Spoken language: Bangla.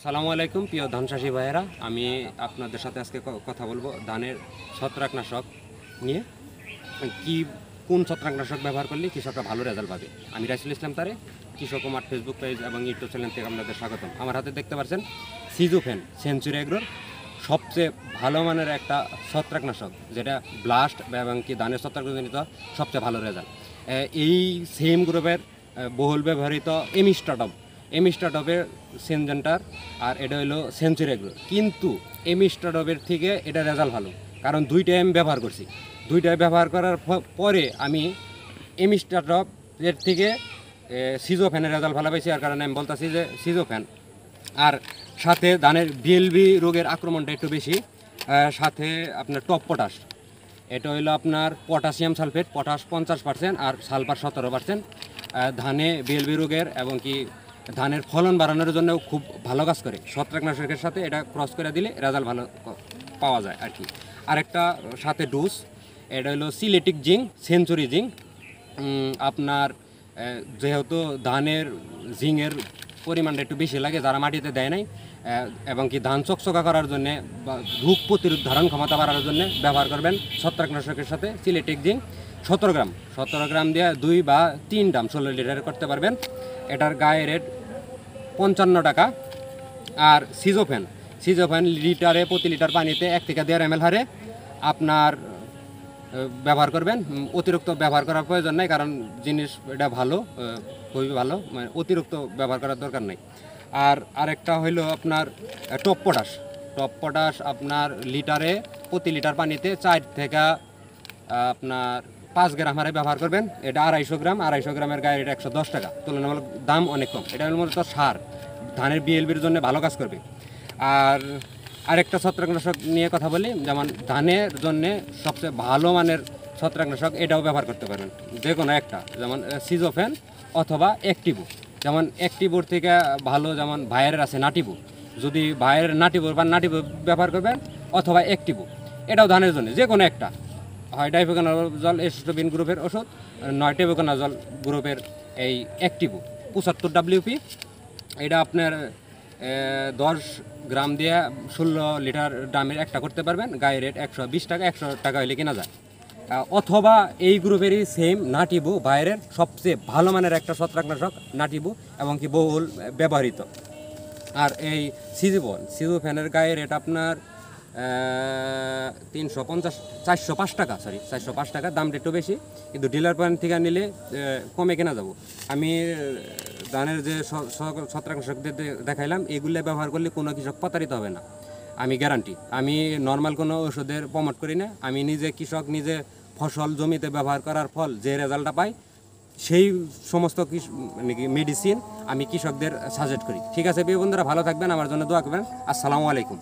আসসালামু আলাইকুম প্রিয় ধান চাষী ভাইয়েরা, আমি আপনাদের সাথে আজকে কথা বলবো ধানের ছত্রাকনাশক নিয়ে। কি কোন ছত্রাকনাশক ব্যবহার করলে কৃষকরা ভালো রেজাল্ট পাবে। আমি রাইসুল ইসলাম তারে, কৃষক কুমার ফেসবুক পেজ এবং ইউটিউব চ্যানেল থেকে আপনাদের স্বাগতম। আমার হাতে দেখতে পাচ্ছেন সিজোফেন সেঞ্চুরি এগ্রোর সবচেয়ে ভালো মানের একটা ছত্রাকনাশক, যেটা ব্লাস্ট এবং কি ধানের ছত্রাকজনিত সবচেয়ে ভালো রেজাল্ট। এই সেম গ্রুপের বহুল ব্যবহৃত এমিস্টাটপের সেনজেন্টার, আর এটা হলো সেঞ্চুরি এগ্রো। কিন্তু এমিস্টাটপের থেকে এটা রেজাল্ট ভালো, কারণ দুইটাই আমি ব্যবহার করছি। দুইটাই ব্যবহার করার পরে আমি এমিস্টাটপের থেকে সিজোফ্যানের রেজাল্ট ভালো পাইছি। আর কারণে আমি বলতেছি যে সিজোফ্যান। আর সাথে ধানের বিএলবি রোগের আক্রমণটা একটু বেশি। সাথে আপনার টপ পটাশ, এটা হইলো আপনার পটাশিয়াম সালফেট, পটাশ 50% আর সালফার 17%। ধানে বিএলবি রোগের এবং কি ধানের ফলন বাড়ানোর জন্য খুব ভালো কাজ করে। ছত্রাকনাশকের সাথে এটা ক্রস করে দিলে রেজাল্ট ভালো পাওয়া যায় আর কি। আরেকটা সাথে ডোজ, এটা হলো সিলেটিক জিঙ্ক, সেঞ্চুরি জিঙ্ক। আপনার যেহেতু ধানের জিঙ্কের পরিমাণটা একটু বেশি লাগে, যারা মাটিতে দেয় নাই, এবং কি ধান চকচকা করার জন্যে বা রোগ প্রতিরোধ ধারণ ক্ষমতা বাড়ানোর জন্য ব্যবহার করবেন ছত্রাকনাশকের সাথে সিলেটিক জিঙ্ক 17 গ্রাম দিয়ে 2 বা 3 ড্রাম 16 লিটার করতে পারবেন। এটার গায়ে রেট 55 টাকা। আর সিজোফ্যান লিটারে প্রতি লিটার পানিতে 1 থেকে 1.5 ml হারে আপনার ব্যবহার করবেন। অতিরিক্ত ব্যবহার করার প্রয়োজন নাই, কারণ জিনিস এটা ভালো, খুবই ভালো, মানে অতিরিক্ত ব্যবহার করার দরকার নেই। আর আরেকটা হইলো আপনার টপ পটাশ আপনার লিটারে প্রতি লিটার পানিতে 4 থেকে আপনার 5 গ্রাম হারে ব্যবহার করবেন। এটা 250 গ্রামের গায়ে এটা 110 টাকা, তুলনামূলক দাম অনেক কম। এটা হল মূলত সার, ধানের বিএলবির জন্য ভালো কাজ করবে। আর আরেকটা ছত্রাকনাশক নিয়ে কথা বলি, যেমন ধানের জন্য সবচেয়ে ভালো মানের ছত্রাকনাশক, এটাও ব্যবহার করতে পারবেন যে কোনো একটা, যেমন সিজোফেন অথবা অ্যাক্টিভো। যেমন অ্যাক্টিভোর থেকে ভালো যেমন ভাইয়ের আছে নাটিভো, যদি ভাইয়ের নাটিভো ব্যবহার করবেন, অথবা অ্যাক্টিভো। এটাও ধানের জন্য যে কোনো একটা, হয় ডাইফেকোনাজল এস্টোবিন গ্রুপের ওষুধ, 9 টেবোকোনাজল গ্রুপের এই অ্যাক্টিভো 75 WP। এটা আপনার 10 গ্রাম দিয়ে 16 লিটার ড্রামের একটা করতে পারবেন। গায়ে রেট 120 টাকা, 100 টাকা হলে কেনা যায়। অথবা এই গ্রুপেরই সেম নাটিবু বাইরের সবচেয়ে ভালো মানের একটা ছত্রাকনাশক নাটিবু, এবং কি বহুল ব্যবহৃত। আর এই সিজোফ্যানের গায়ে রেট আপনার 405 টাকা, দামটা একটু বেশি, কিন্তু ডিলার পয়েন্ট থেকে নিলে কমে কেনা যাব। আমি ধানের যে ছত্রাকনাশক দেখাইলাম, এগুলো ব্যবহার করলে কোনো কৃষক প্রতারিত হবে না, আমি গ্যারান্টি। আমি নর্মাল কোনো ওষুধের প্রমোট করি না, আমি নিজে কৃষক, নিজে ফসল জমিতে ব্যবহার করার ফল যে রেজাল্টটা পাই, সেই সমস্ত মেডিসিন আমি কৃষকদের সাজেস্ট করি। ঠিক আছে প্রিয় বন্ধুরা, ভালো থাকবেন, আমার জন্য দোয়া করবেন। আসসালামু আলাইকুম।